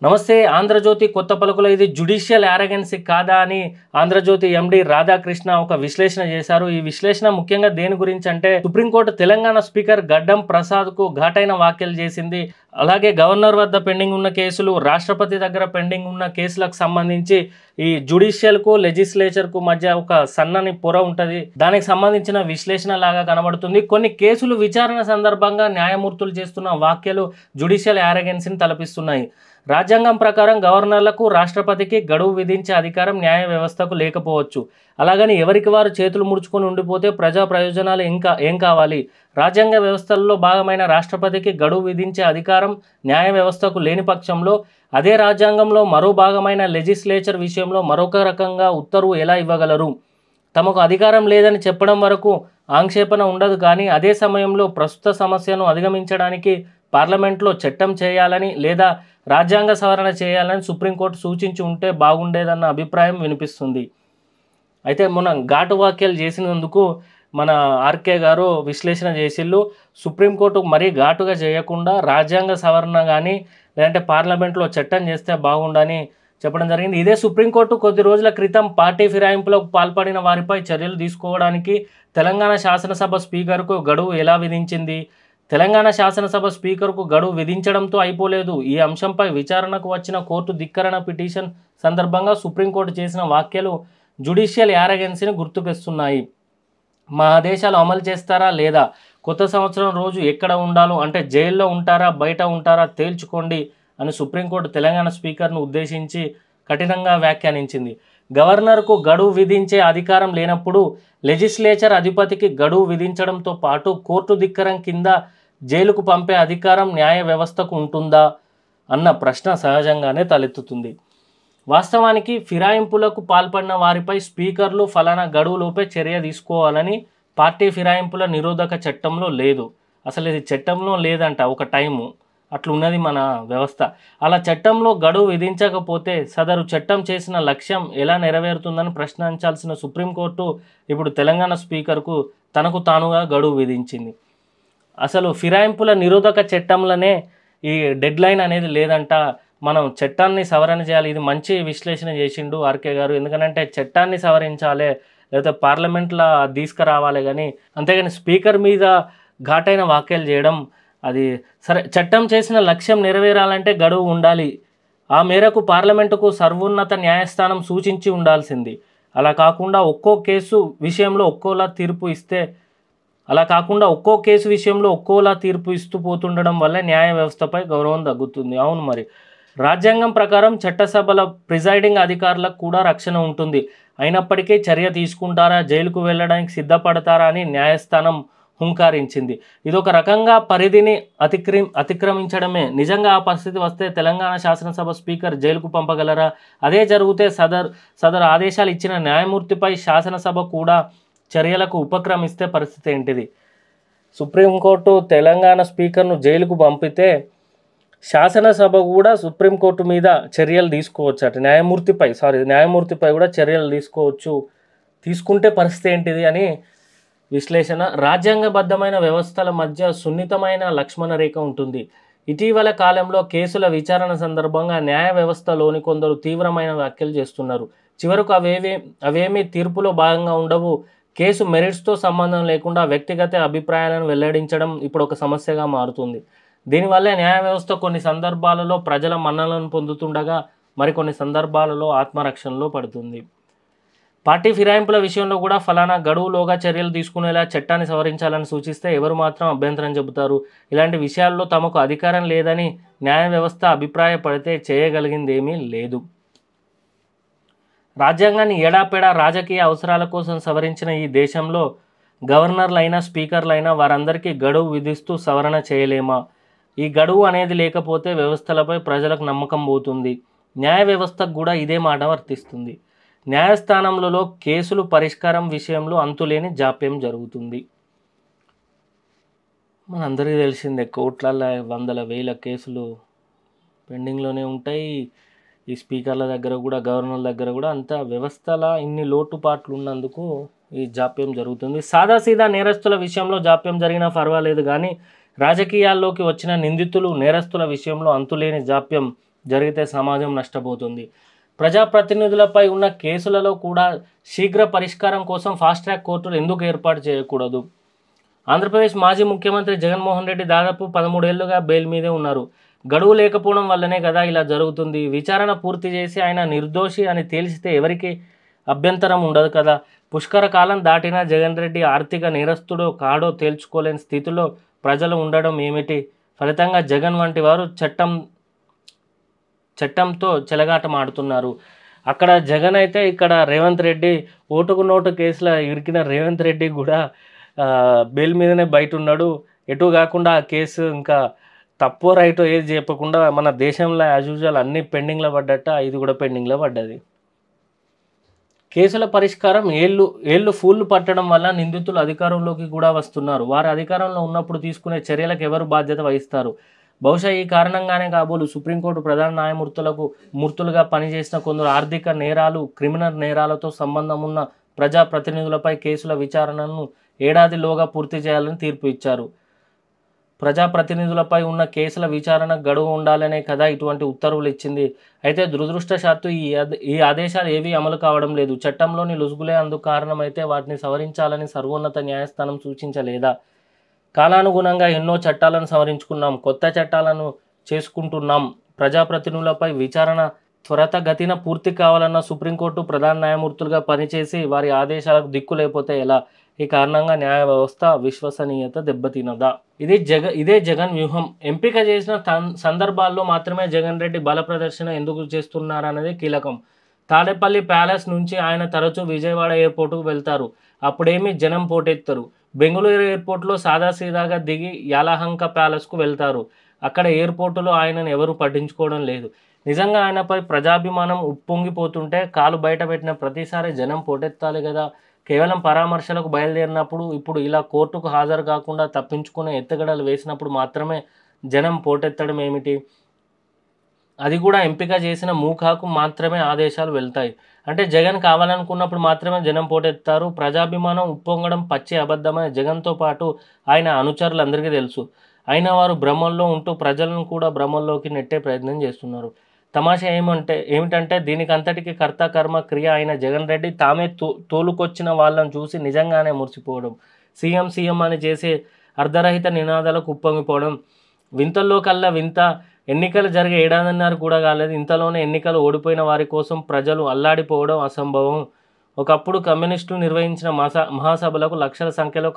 నమస్తే. ఆంధ్రజ్యోతి కొత్త పలుకులో ఇది జ్యుడిషియల్ యారగెన్సీ కాదా అని ఆంధ్రజ్యోతి ఎండి రాధాకృష్ణ ఒక విశ్లేషణ చేశారు. ఈ విశ్లేషణ ముఖ్యంగా దేని గురించి అంటే సుప్రీంకోర్టు తెలంగాణ స్పీకర్ గడ్డం ప్రసాద్కు ఘాటైన వ్యాఖ్యలు చేసింది. అలాగే గవర్నర్ వద్ద పెండింగ్ ఉన్న కేసులు, రాష్ట్రపతి దగ్గర పెండింగ్ ఉన్న కేసులకు సంబంధించి ఈ జ్యుడిషియల్కు లెజిస్లేచర్కు మధ్య ఒక సన్నని పొర ఉంటుంది. దానికి సంబంధించిన విశ్లేషణ లాగా కనబడుతుంది. కొన్ని కేసులు విచారణ సందర్భంగా న్యాయమూర్తులు చేస్తున్న వ్యాఖ్యలు జ్యుడిషియల్ యారగెన్సీని తలపిస్తున్నాయి. రాజ్యాంగం ప్రకారం గవర్నర్లకు, రాష్ట్రపతికి గడువు విధించే అధికారం న్యాయ వ్యవస్థకు లేకపోవచ్చు. అలాగని ఎవరికి వారు చేతులు ముడుచుకొని ఉండిపోతే ప్రజా ప్రయోజనాలు ఏం కావాలి? రాజ్యాంగ వ్యవస్థల్లో భాగమైన రాష్ట్రపతికి గడువు విధించే అధికారం న్యాయ వ్యవస్థకు లేని పక్షంలో అదే రాజ్యాంగంలో మరో భాగమైన లెజిస్లేచర్ విషయంలో మరొక రకంగా ఉత్తర్వు ఎలా ఇవ్వగలరు? తమకు అధికారం లేదని చెప్పడం వరకు ఆక్షేపణ ఉండదు. కానీ అదే సమయంలో ప్రస్తుత సమస్యను అధిగమించడానికి పార్లమెంట్లో చట్టం చేయాలని లేదా రాజ్యాంగ సవరణ చేయాలని సుప్రీంకోర్టు సూచించి ఉంటే బాగుండేదన్న అభిప్రాయం వినిపిస్తుంది. అయితే మనం ఘాటు వ్యాఖ్యలు చేసినందుకు మన ఆర్కే గారు విశ్లేషణ చేసిళ్ళు. సుప్రీంకోర్టు మరీ ఘాటుగా చేయకుండా రాజ్యాంగ సవరణ కానీ లేదంటే పార్లమెంట్లో చట్టం చేస్తే బాగుండని చెప్పడం జరిగింది. ఇదే సుప్రీంకోర్టు కొద్ది రోజుల క్రితం పార్టీ ఫిరాయింపులకు పాల్పడిన వారిపై చర్యలు తీసుకోవడానికి తెలంగాణ శాసనసభ స్పీకర్కు గడువు ఎలా విధించింది? తెలంగాణ శాసనసభ స్పీకర్కు గడువు విధించడంతో అయిపోలేదు. ఈ అంశంపై విచారణకు వచ్చిన కోర్టు ధిక్కరణ పిటిషన్ సందర్భంగా సుప్రీంకోర్టు చేసిన వ్యాఖ్యలు జ్యుడిషియల్ యారగెన్సీని గుర్తుకొస్తున్నాయి. మా ఆదేశాలు అమలు చేస్తారా లేదా? కొత్త సంవత్సరం రోజు ఎక్కడ ఉండాలో అంటే జైల్లో ఉంటారా బయట ఉంటారా తేల్చుకోండి అని సుప్రీంకోర్టు తెలంగాణ స్పీకర్ను ఉద్దేశించి కఠినంగా వ్యాఖ్యానించింది. గవర్నర్కు గడువు విధించే అధికారం లేనప్పుడు లెజిస్లేచర్ అధిపతికి గడువు విధించడంతో పాటు కోర్టు ధిక్కరం కింద జైలుకు పంపే అధికారం న్యాయ వ్యవస్థకు ఉంటుందా అన్న ప్రశ్న సహజంగానే తలెత్తుతుంది. వాస్తవానికి ఫిరాయింపులకు పాల్పడిన వారిపై స్పీకర్లు ఫలానా గడువులోపే చర్య తీసుకోవాలని పార్టీ ఫిరాయింపుల నిరోధక చట్టంలో లేదు. అసలు ఇది చట్టంలో లేదంట. ఒక టైము అట్లున్నది మన వ్యవస్థ. అలా చట్టంలో గడువు విధించకపోతే సదరు చట్టం చేసిన లక్ష్యం ఎలా నెరవేరుతుందని ప్రశ్నించాల్సిన సుప్రీంకోర్టు ఇప్పుడు తెలంగాణ స్పీకర్కు తనకు తానుగా గడువు విధించింది. అసలు ఫిరాయింపుల నిరోధక చట్టంలోనే ఈ డెడ్ లైన్ అనేది లేదంట. మనం చట్టాన్ని సవరణ చేయాలి. ఇది మంచి విశ్లేషణ చేసిండు ఆర్కే గారు. ఎందుకంటే చట్టాన్ని సవరించాలి లేకపోతే పార్లమెంట్లో తీసుకురావాలి, కానీ అంతేగాని స్పీకర్ మీద ఘాటైన వ్యాఖ్యలు చేయడం అది సరే. చట్టం చేసిన లక్ష్యం నెరవేరాలంటే గడువు ఉండాలి. ఆ మేరకు పార్లమెంటుకు సర్వోన్నత న్యాయస్థానం సూచించి ఉండాల్సింది. అలా కాకుండా ఒక్కో కేసు విషయంలో ఒక్కోలా తీర్పు ఇస్తూ పోతుండడం వల్ల న్యాయ వ్యవస్థపై గౌరవం తగ్గుతుంది. అవును, మరి రాజ్యాంగం ప్రకారం చట్టసభల ప్రిజైడింగ్ అధికారులకు కూడా రక్షణ ఉంటుంది. అయినప్పటికీ చర్య తీసుకుంటారా, జైలుకు వెళ్ళడానికి సిద్ధపడతారా అని న్యాయస్థానం హుంకారించింది. ఇదొక రకంగా పరిధిని అతిక్రమించడమే. నిజంగా ఆ పరిస్థితి వస్తే తెలంగాణ శాసనసభ స్పీకర్ జైలుకు పంపగలరా? అదే జరిగితే సదరు ఆదేశాలు ఇచ్చిన న్యాయమూర్తిపై శాసనసభ కూడా చర్యలకు ఉపక్రమిస్తే పరిస్థితి ఏంటిది? సుప్రీంకోర్టు తెలంగాణ స్పీకర్ను జైలుకు పంపితే శాసనసభ కూడా సుప్రీంకోర్టు మీద చర్యలు తీసుకోవచ్చు. న్యాయమూర్తిపై కూడా చర్యలు తీసుకుంటే పరిస్థితి ఏంటిది అని విశ్లేషణ. రాజ్యాంగబద్ధమైన వ్యవస్థల మధ్య సున్నితమైన లక్ష్మణ రేఖ ఉంటుంది. ఇటీవల కాలంలో కేసుల విచారణ సందర్భంగా న్యాయ వ్యవస్థలోని కొందరు తీవ్రమైన వ్యాఖ్యలు చేస్తున్నారు. చివరకు అవేమీ తీర్పులో భాగంగా ఉండవు. కేసు మెరిట్స్తో సంబంధం లేకుండా వ్యక్తిగత అభిప్రాయాలను వెల్లడించడం ఇప్పుడు ఒక సమస్యగా మారుతుంది. దీనివల్ల న్యాయ వ్యవస్థ కొన్ని సందర్భాలలో ప్రజల మన్ననలను పొందుతుండగా మరికొన్ని సందర్భాలలో ఆత్మరక్షణలో పడుతుంది. పార్టీ ఫిరాయింపుల విషయంలో కూడా ఫలానా గడువులోగా చర్యలు తీసుకునేలా చట్టాన్ని సవరించాలని సూచిస్తే ఎవరు మాత్రం అభ్యంతరం చెబుతారు? ఇలాంటి విషయాల్లో తమకు అధికారం లేదని న్యాయ వ్యవస్థ అభిప్రాయపడితే చేయగలిగింది ఏమీ లేదు. రాజ్యాంగాన్ని ఎడాపెడా రాజకీయ అవసరాల కోసం సవరించిన ఈ దేశంలో గవర్నర్లైనా స్పీకర్లైనా వారందరికీ గడువు విధిస్తూ సవరణ చేయలేమా? ఈ గడువు అనేది లేకపోతే వ్యవస్థలపై ప్రజలకు నమ్మకం పోతుంది. న్యాయ వ్యవస్థకు కూడా ఇదే మాట వర్తిస్తుంది. న్యాయస్థానంలో కేసులు పరిష్కారం విషయంలో అంతులేని జాప్యం జరుగుతుంది. మనందరికీ తెలిసిందే, కోట్లల్లో వందల వేల కేసులు పెండింగ్లోనే ఉంటాయి. ఈ స్పీకర్ల దగ్గర కూడా గవర్నర్ల దగ్గర కూడా అంతా వ్యవస్థల ఇన్ని లోటుపాట్లు ఉన్నందుకు ఈ జాప్యం జరుగుతుంది. సాదాసీదా నేరస్తుల విషయంలో జాప్యం జరిగినా పర్వాలేదు, కానీ రాజకీయాల్లోకి వచ్చిన నిందితులు నేరస్తుల విషయంలో అంతులేని జాప్యం జరిగితే సమాజం నష్టపోతుంది. ప్రజాప్రతినిధులపై ఉన్న కేసులలో కూడా శీఘ్ర పరిష్కారం కోసం ఫాస్ట్ ట్రాక్ కోర్టులు ఎందుకు ఏర్పాటు చేయకూడదు? ఆంధ్రప్రదేశ్ మాజీ ముఖ్యమంత్రి జగన్మోహన్ రెడ్డి దాదాపు 13 ఏళ్లుగా బెయిల్ మీదే ఉన్నారు. గడువు లేకపోవడం వల్లనే కదా ఇలా జరుగుతుంది. విచారణ పూర్తి చేసి ఆయన నిర్దోషి అని తేల్చితే ఎవరికి అభ్యంతరం ఉండదు కదా. పుష్కర కాలం దాటినా జగన్ రెడ్డి ఆర్థిక నేరస్తుడో కాడో తేల్చుకోలేని స్థితిలో ప్రజలు ఉండడం ఏమిటి? ఫలితంగా జగన్ వంటి వారు చట్టంతో చెలగాటమాడుతున్నారు. అక్కడ జగన్ అయితే ఇక్కడ రేవంత్ రెడ్డి ఓటుకు నోటు కేసులో ఇరికిన రేవంత్ రెడ్డి కూడా బెయిల్ మీదనే బయట ఉన్నాడు. ఎటు కాకుండా ఆ కేసు ఇంకా తప్పో రైటో ఏది చెప్పకుండా మన దేశంలో యాజ్ యూజువల్ అన్నీ పెండింగ్లో పడ్డట్ట ఇది కూడా పెండింగ్లో పడ్డది. కేసుల పరిష్కారం ఏళ్ళు ఫూళ్ళు పట్టడం వల్ల నిందితులు అధికారంలోకి కూడా వస్తున్నారు. వారు అధికారంలో ఉన్నప్పుడు తీసుకునే చర్యలకు ఎవరు బాధ్యత వహిస్తారు? బహుశా ఈ కారణంగానే కాబోలు సుప్రీంకోర్టు ప్రధాన మూర్తులుగా పనిచేసిన కొందరు ఆర్థిక నేరాలు, క్రిమినల్ నేరాలతో సంబంధం ఉన్న ప్రజాప్రతినిధులపై కేసుల విచారణను ఏడాదిలోగా పూర్తి చేయాలని తీర్పు ఇచ్చారు. ప్రజాప్రతినిధులపై ఉన్న కేసుల విచారణ గడువు ఉండాలనే కదా ఇటువంటి ఉత్తర్వులు ఇచ్చింది. అయితే దురదృష్టవశాత్తు ఈ ఆదేశాలు ఏవీ అమలు కావడం లేదు. చట్టంలోని లొసుగులే అందుకు కారణమైతే వాటిని సవరించాలని సర్వోన్నత న్యాయస్థానం సూచించలేదా? కాలానుగుణంగా ఎన్నో చట్టాలను సవరించుకున్నాం, కొత్త చట్టాలను చేసుకుంటున్నాం. ప్రజాప్రతినిధులపై విచారణ త్వరితగతిన పూర్తి కావాలన్న సుప్రీంకోర్టు ప్రధాన న్యాయమూర్తులుగా పనిచేసి వారి ఆదేశాలకు దిక్కు లేకపోతే ఎలా? ఈ కారణంగా న్యాయ వ్యవస్థ విశ్వసనీయత దెబ్బతినదా? ఇదే జగన్ వ్యూహం. ఎంపిక చేసిన సందర్భాల్లో మాత్రమే జగన్ రెడ్డి బల ప్రదర్శన ఎందుకు చేస్తున్నారనేది కీలకం. తాడేపల్లి ప్యాలెస్ నుంచి ఆయన తరచూ విజయవాడ ఎయిర్పోర్టుకు వెళ్తారు. అప్పుడేమీ జనం పోటెత్తరు. బెంగళూరు ఎయిర్పోర్టులో సాదాసీదాగా దిగి యలహంక ప్యాలెస్కు వెళ్తారు. అక్కడ ఎయిర్పోర్టులో ఆయనను ఎవరు పట్టించుకోవడం లేదు. నిజంగా ఆయనపై ప్రజాభిమానం ఉప్పొంగిపోతుంటే కాలు బయట పెట్టిన ప్రతిసారి జనం పోటెత్తాలి కదా. కేవలం పరామర్శలకు బయలుదేరినప్పుడు, ఇప్పుడు ఇలా కోర్టుకు హాజరు కాకుండా తప్పించుకునే ఎత్తుగడలు వేసినప్పుడు మాత్రమే జనం పోటెత్తడం ఏమిటి? అది కూడా ఎంపిక చేసిన మూకాకు మాత్రమే ఆదేశాలు వెళ్తాయి. అంటే జగన్ కావాలనుకున్నప్పుడు మాత్రమే జనం పోటెత్తారు. ప్రజాభిమానం ఉప్పొంగడం పచ్చి అబద్ధమని జగన్తో పాటు ఆయన అనుచరులందరికీ తెలుసు. అయినా వారు భ్రమల్లో ఉంటూ ప్రజలను కూడా భ్రమల్లోకి నెట్టే ప్రయత్నం చేస్తున్నారు. తమాషా ఏమిటంటే దీనికి అంతటికీ కర్త కర్మ క్రియ అయిన జగన్ రెడ్డి తామే తోలుకొచ్చిన వాళ్ళని చూసి నిజంగానే మురిసిపోవడం, సీఎం అని చేసే అర్ధరహిత నినాదాలకు ఉప్పొంగిపోవడం. వింతల్లో కల్లా వింత, ఎన్నికలు జరిగే 7.5 కూడా కాలేదు. ఇంతలోనే ఎన్నికలు ఓడిపోయిన వారి కోసం ప్రజలు అల్లాడిపోవడం అసంభవం. ఒకప్పుడు కమ్యూనిస్టులు నిర్వహించిన మహాసభలకు లక్షల సంఖ్యలో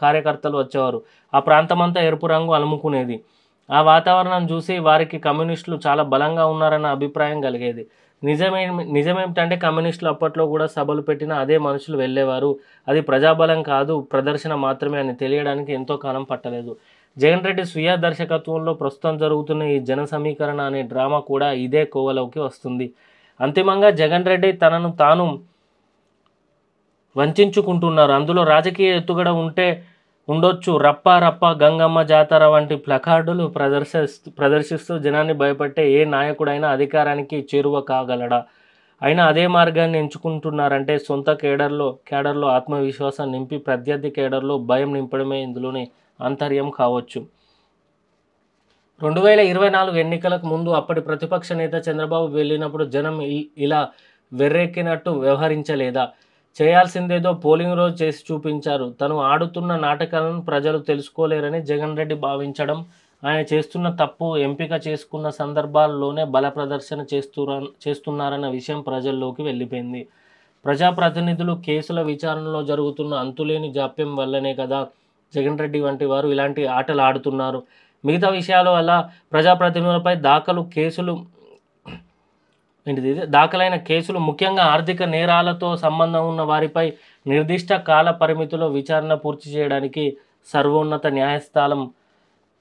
కార్యకర్తలు వచ్చేవారు. ఆ ప్రాంతమంతా ఎరుపు రంగు అలుముకునేది. ఆ వాతావరణం చూసి వారికి కమ్యూనిస్టులు చాలా బలంగా ఉన్నారన్న అభిప్రాయం కలిగేది. నిజమేమిటంటే కమ్యూనిస్టులు అప్పట్లో కూడా సభలు పెట్టిన అదే మనుషులు వెళ్ళేవారు. అది ప్రజాబలం కాదు, ప్రదర్శన మాత్రమే అని తెలియడానికి ఎంతో కాలం పట్టలేదు. జగన్ రెడ్డి స్వీయ దర్శకత్వంలో ప్రస్తుతం జరుగుతున్న ఈ జన సమీకరణ అనే డ్రామా కూడా ఇదే కోవలోకి వస్తుంది. అంతిమంగా జగన్ రెడ్డి తనను తాను వంచుకుంటున్నారు. అందులో రాజకీయ ఎత్తుగడ ఉండొచ్చు. రప్ప రప్ప గంగమ్మ జాతర వంటి ప్లకార్డులు ప్రదర్శిస్తూ జనాన్ని భయపెట్టే ఏ నాయకుడైనా అధికారానికి చేరువ కాగలడా? అయినా అదే మార్గాన్ని ఎంచుకుంటున్నారంటే సొంత కేడర్లో ఆత్మవిశ్వాసం నింపి ప్రత్యర్థి కేడర్లో భయం నింపడమే ఇందులోని ఆంతర్యం కావచ్చు. 2024 ఎన్నికలకు ముందు అప్పటి ప్రతిపక్ష నేత చంద్రబాబు వెళ్ళినప్పుడు జనం ఇలా వెర్రెక్కినట్టు వ్యవహరించలేదా? చేయాల్సిందేదో పోలింగ్ రోజు చేసి చూపించారు. తను ఆడుతున్న నాటకాలను ప్రజలు తెలుసుకోలేరని జగన్ రెడ్డి భావించడం, ఆయన చేస్తున్న తప్పు ఎంపిక చేసుకున్న సందర్భాల్లోనే బల ప్రదర్శన చేస్తున్నారన్న విషయం ప్రజల్లోకి వెళ్ళిపోయింది. ప్రజాప్రతినిధులు కేసుల విచారణలో జరుగుతున్న అంతులేని జాప్యం వల్లనే కదా జగన్ రెడ్డి వంటి వారు ఇలాంటి ఆటలు ఆడుతున్నారు. మిగతా విషయాల వల్ల ప్రజాప్రతినిధులపై దాఖలైన కేసులు ముఖ్యంగా ఆర్థిక నేరాలతో సంబంధం ఉన్న వారిపై నిర్దిష్ట కాల పరిమితిలో విచారణ పూర్తి చేయడానికి సర్వోన్నత న్యాయస్థానం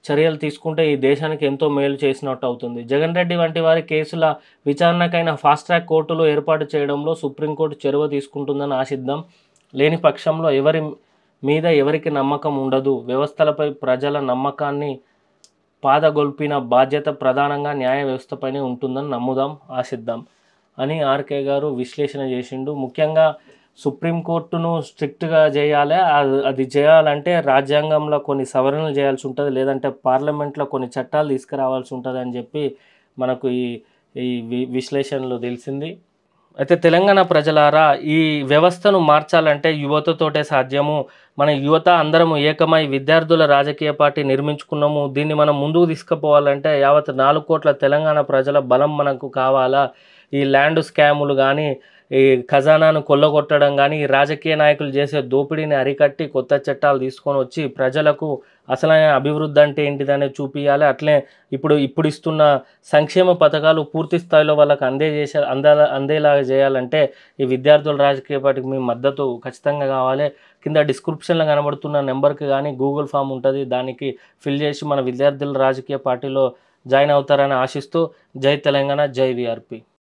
చర్యలు తీసుకుంటే ఈ దేశానికి ఎంతో మేలు చేసినట్టు అవుతుంది. జగన్ రెడ్డి వంటి వారి కేసుల విచారణకైనా ఫాస్ట్ ట్రాక్ కోర్టులు ఏర్పాటు చేయడంలో సుప్రీంకోర్టు చొరవ తీసుకుంటుందని ఆశిద్దాం. లేని పక్షంలో ఎవరి మీద ఎవరికి నమ్మకం ఉండదు. వ్యవస్థలపై ప్రజల నమ్మకాన్ని పాదగొల్పిన బాధ్యత ప్రధానంగా న్యాయ వ్యవస్థపైనే ఉంటుందని నమ్ముదాం, ఆశిద్దాం అని ఆర్కే గారు విశ్లేషణ చేసిండు. ముఖ్యంగా సుప్రీంకోర్టును స్ట్రిక్ట్గా చేయాలి. అది చేయాలంటే రాజ్యాంగంలో కొన్ని సవరణలు చేయాల్సి ఉంటుంది, లేదంటే పార్లమెంట్లో కొన్ని చట్టాలు తీసుకురావాల్సి ఉంటుంది అని చెప్పి మనకు ఈ ఈ విశ్లేషణలో తెలిసింది. అయితే తెలంగాణ ప్రజలారా, ఈ వ్యవస్థను మార్చాలంటే యువతతోటే సాధ్యము. మన యువత అందరము ఏకమై విద్యార్థుల రాజకీయ పార్టీ నిర్మించుకున్నాము. దీన్ని మనం ముందుకు తీసుకుపోవాలంటే యావత్ 4 కోట్ల తెలంగాణ ప్రజల బలం మనకు కావాలా. ఈ ల్యాండ్ స్కాములు గానీ, ఈ ఖజానాను కొల్లగొట్టడం గానీ, ఈ రాజకీయ నాయకులు చేసే దోపిడీని అరికట్టి కొత్త చట్టాలు తీసుకొని వచ్చి ప్రజలకు అసలైన అభివృద్ధి అంటే ఏంటిదనేది చూపియాలి. అట్లే ఇప్పుడు ఇస్తున్న సంక్షేమ పథకాలు పూర్తి స్థాయిలో వాళ్ళకి అందేలాగా చేయాలంటే ఈ విద్యార్థుల రాజకీయ పార్టీకి మీ మద్దతు ఖచ్చితంగా కావాలి. కింద డిస్క్రిప్షన్‌లో కనబడుతున్న నెంబర్‌కి గానీ గూగుల్ ఫామ్ ఉంటది. దానికి ఫిల్ చేసి మన విద్యార్థుల రాజకీయ పార్టీలో జాయిన్ అవుతారని ఆశిస్తూ జై తెలంగాణ, జై వీఆర్‌పీ.